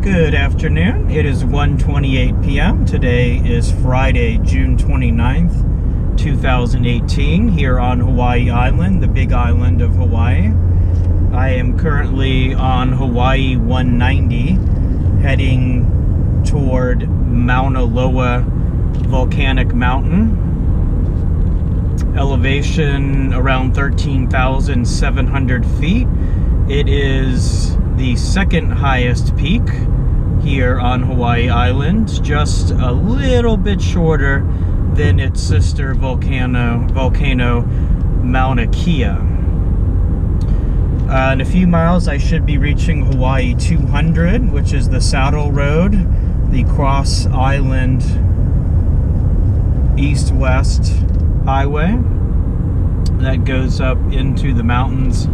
Good afternoon. It is 1:28 p.m. Today is Friday, June 29th, 2018, here on Hawaii Island, the big island of Hawaii. I am currently on Hawaii 190, heading toward Mauna Loa Volcanic Mountain. Elevation around 13,700 feet. It is the second highest peak here on Hawaii Island, just a little bit shorter than its sister volcano Mauna Kea. In a few miles I should be reaching Hawaii 200, which is the Saddle Road, the cross island east-west highway that goes up into the mountains,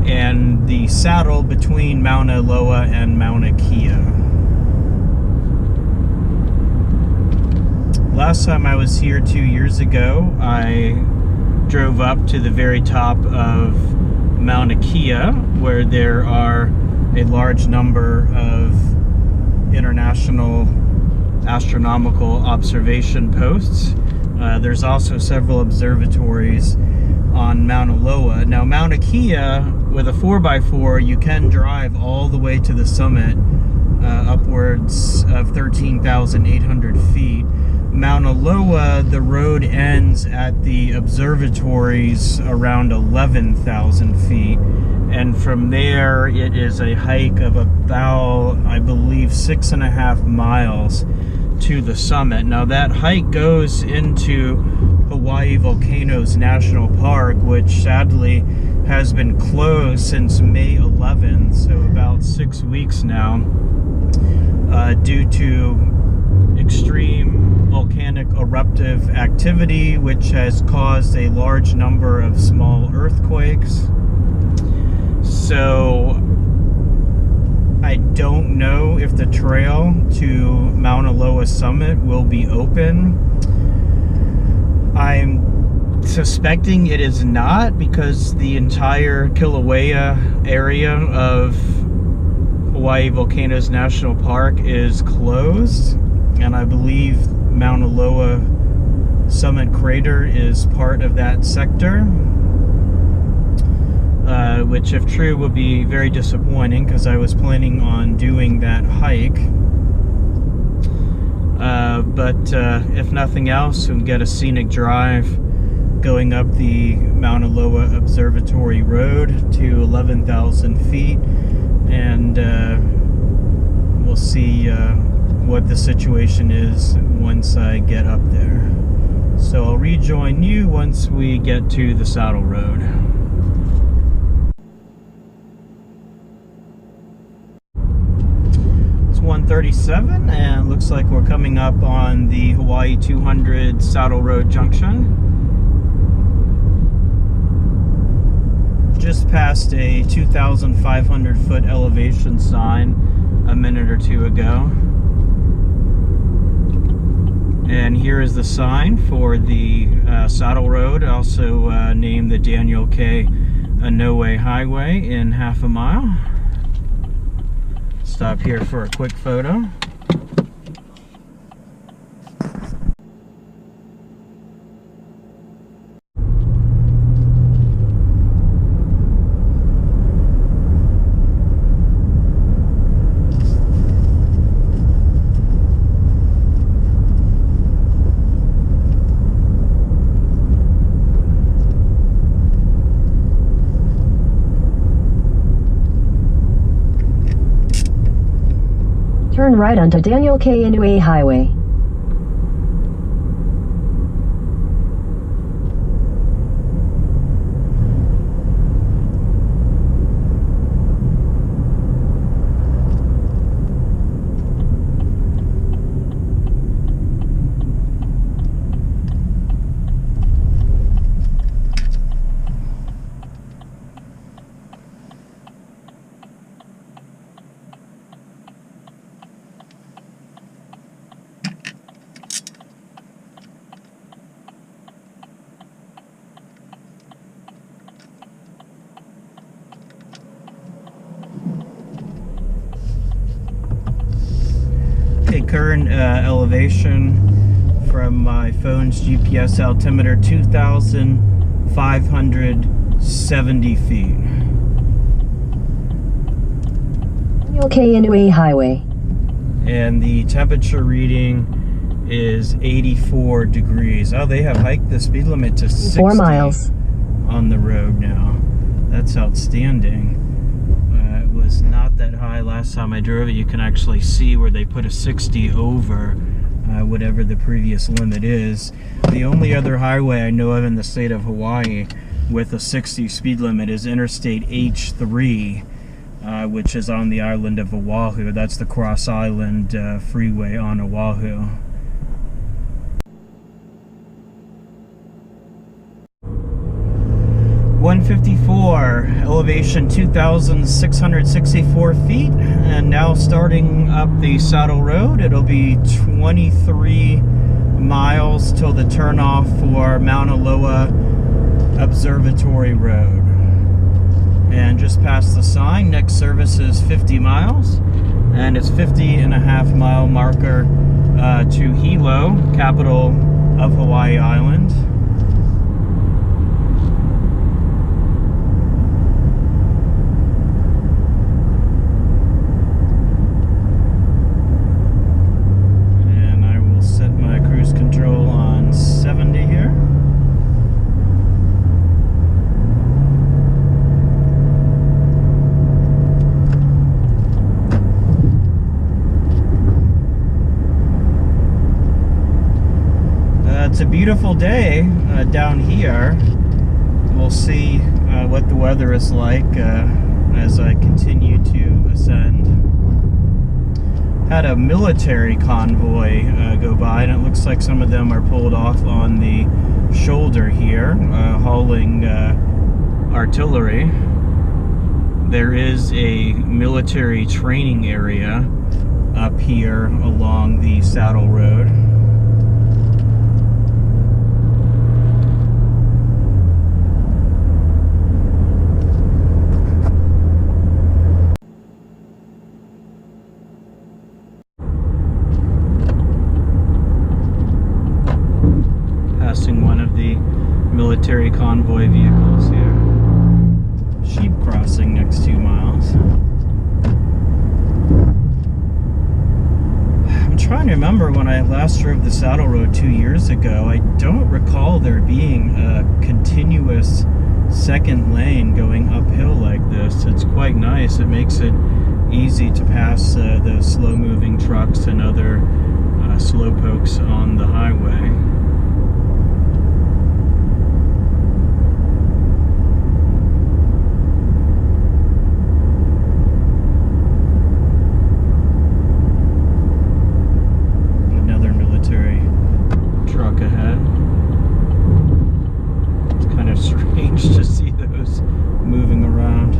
and the saddle between Mauna Loa and Mauna Kea. Last time I was here 2 years ago, I drove up to the very top of Mauna Kea, where there are a large number of international astronomical observation posts. There's also several observatories on Mauna Loa. Now, Mauna Kea, with a 4x4, you can drive all the way to the summit, upwards of 13,800 feet. Mauna Loa, the road ends at the observatories around 11,000 feet. And from there, it is a hike of about, I believe, 6.5 miles to the summit. Now, that hike goes into Hawaii Volcanoes National Park, which sadly has been closed since May 11th, so about 6 weeks now, due to extreme volcanic eruptive activity, which has caused a large number of small earthquakes. So I don't know if the trail to Mauna Loa summit will be open. I'm suspecting it is not, because the entire Kilauea area of Hawaii Volcanoes National Park is closed, and I believe Mauna Loa Summit Crater is part of that sector, which, if true, would be very disappointing, because I was planning on doing that hike. But if nothing else, we'll get a scenic drive going up the Mauna Loa Observatory Road to 11,000 feet, and we'll see what the situation is once I get up there. So I'll rejoin you once we get to the Saddle Road. It's 1:37, and looks like we're coming up on the Hawaii 200 Saddle Road Junction. Just passed a 2,500 foot elevation sign a minute or two ago. And here is the sign for the Saddle Road, also named the Daniel K. Inouye Highway, in half a mile. Stop here for a quick photo. Turn right onto Daniel K. Inouye Highway. Current elevation from my phone's GPS altimeter, 2,570 feet. Daniel K. Inouye Highway. And the temperature reading is 84 degrees. Oh, they have hiked the speed limit to 60 4 miles. on the road now. That's outstanding. It was not that high last time I drove it. You can actually see where they put a 60 over whatever the previous limit is. The only other highway I know of in the state of Hawaii with a 60 speed limit is Interstate H3, which is on the island of Oahu. That's the Cross Island freeway on Oahu. .154, elevation 2,664 feet, and now starting up the Saddle Road. It'll be 23 miles till the turnoff for Mauna Loa Observatory Road. And just past the sign, next service is 50 miles, and it's 50.5 mile marker to Hilo, capital of Hawaii Island. And I will set my cruise control on 70 here. It's a beautiful day down here. We'll see what the weather is like as I continue to ascend. Had a military convoy go by, and it looks like some of them are pulled off on the shoulder here, hauling artillery. There is a military training area up here along the Saddle Road. Passing one of the military convoy vehicles here. Sheep crossing next 2 miles. I'm trying to remember when I last drove the Saddle Road 2 years ago. I don't recall there being a continuous second lane going uphill like this. It's quite nice. It makes it easy to pass those slow-moving trucks and other slowpokes on the highway. Truck ahead. It's kind of strange to see those moving around.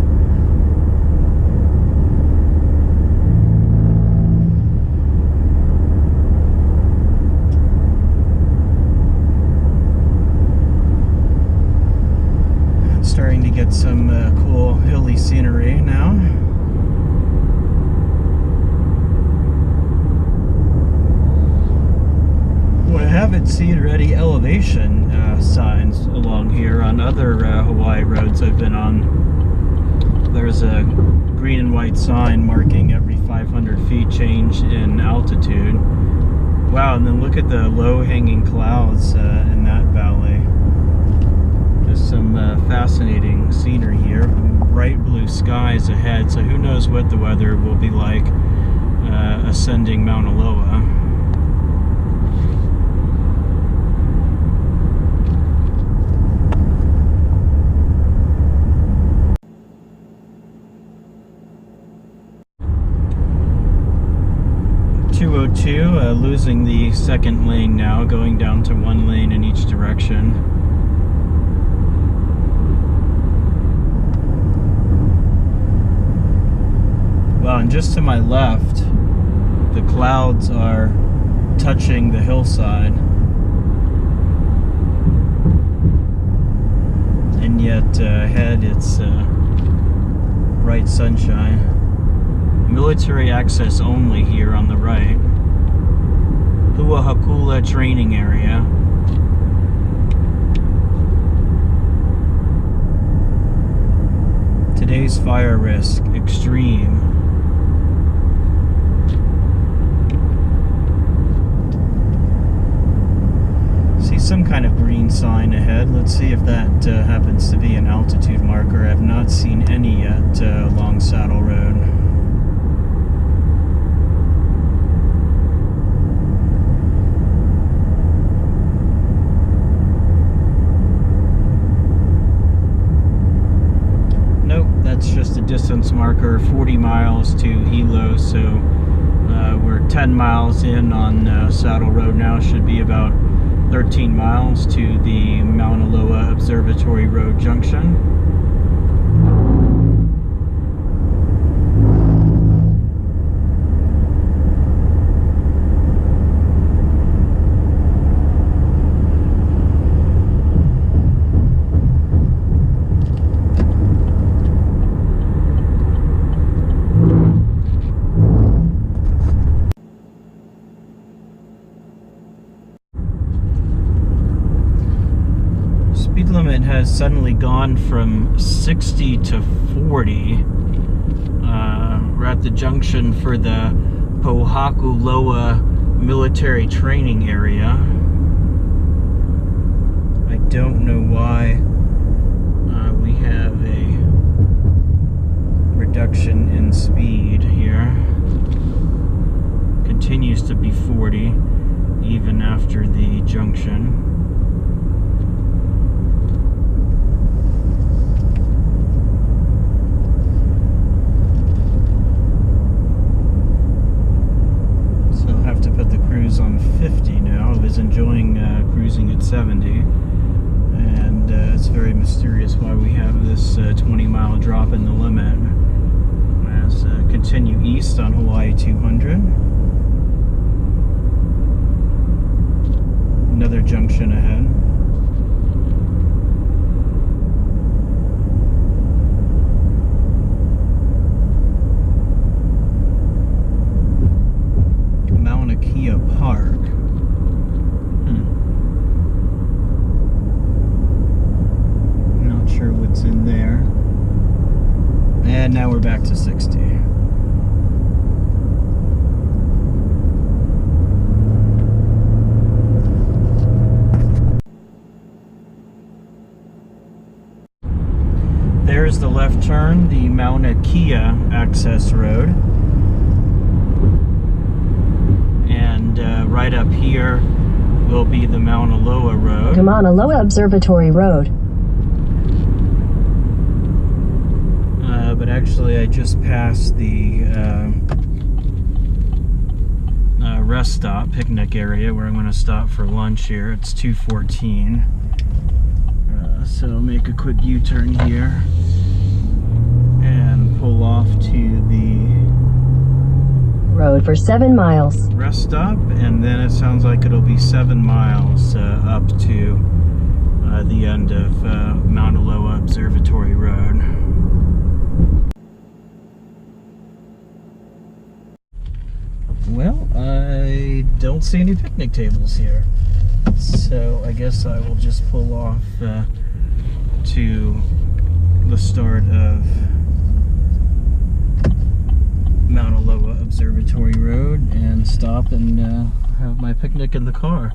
It's starting to get some cool hilly scenery now. I haven't seen already elevation signs along here on other Hawaii roads I've been on. There's a green and white sign marking every 500 feet change in altitude. Wow, and then look at the low-hanging clouds in that valley. Just some fascinating scenery here. Bright blue skies ahead, so who knows what the weather will be like ascending Mauna Loa. Losing the second lane now, going down to 1 lane in each direction. Well, and just to my left, the clouds are touching the hillside. And yet ahead it's bright sunshine. Military access only here on the right. training area. Today's fire risk, extreme. See some kind of green sign ahead. Let's see if that happens to be an altitude marker. I've not seen any yet along Saddle Road. That's just a distance marker, 40 miles to Hilo, so we're 10 miles in on Saddle Road now. Should be about 13 miles to the Mauna Loa Observatory Road junction. Speed limit has suddenly gone from 60 to 40. We're at the junction for the Mauna Loa military training area. I don't know why we have a reduction in speed here. Continues to be 40 even after the junction. On 50 now. I was enjoying cruising at 70, and it's very mysterious why we have this 20-mile drop in the limit. As continue east on Hawaii 200. Another junction ahead. Mauna Kea Park. Not sure what's in there. And now we're back to 60. There's the left turn, the Mauna Kea access road. And right up here will be the Mauna Loa Road. To Mauna Loa Observatory Road. But actually I just passed the rest stop, picnic area, where I'm going to stop for lunch here. It's 2:14. So I'll make a quick U-turn here and pull off to the road for 7 miles. Rest stop, and then it sounds like it'll be 7 miles up to the end of Mauna Loa Observatory Road. Well, I don't see any picnic tables here, so I guess I will just pull off to the start of Mauna Loa Observatory Road and stop and have my picnic in the car.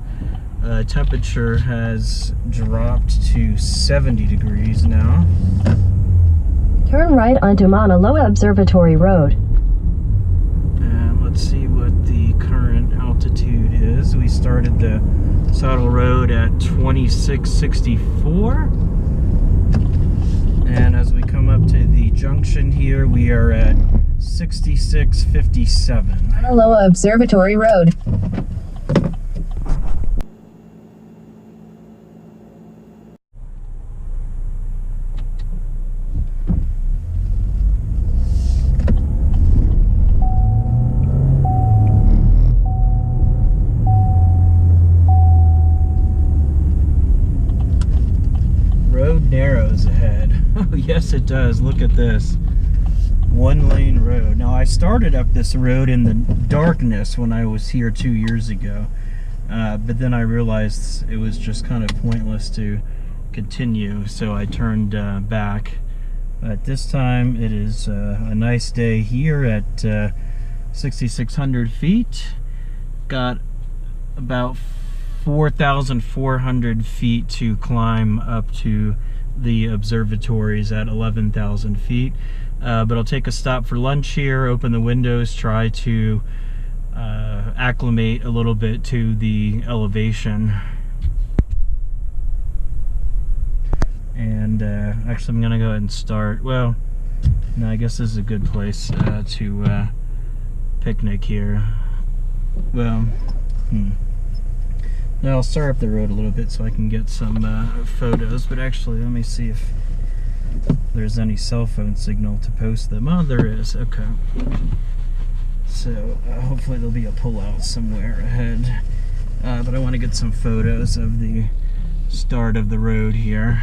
Temperature has dropped to 70 degrees now. Turn right onto Mauna Loa Observatory Road. And let's see what the current altitude is. We started the Saddle Road at 2664. And as we come up to the junction here, we are at 6657. Mauna Loa Observatory Road. Road narrows ahead. Oh yes it does. Look at this. One lane road. Now I started up this road in the darkness when I was here 2 years ago, but then I realized it was just kind of pointless to continue, so I turned back. But this time it is a nice day here at 6,600 feet. Got about 4,400 feet to climb up to the observatories at 11,000 feet. But I'll take a stop for lunch here, open the windows, try to acclimate a little bit to the elevation. And actually I'm gonna go ahead and start. Well, no, I guess this is a good place to picnic here. Well, now I'll start up the road a little bit so I can get some photos, but actually let me see if there's any cell phone signal to post them. Oh, there is. Okay. So hopefully there'll be a pullout somewhere ahead. But I want to get some photos of the start of the road here.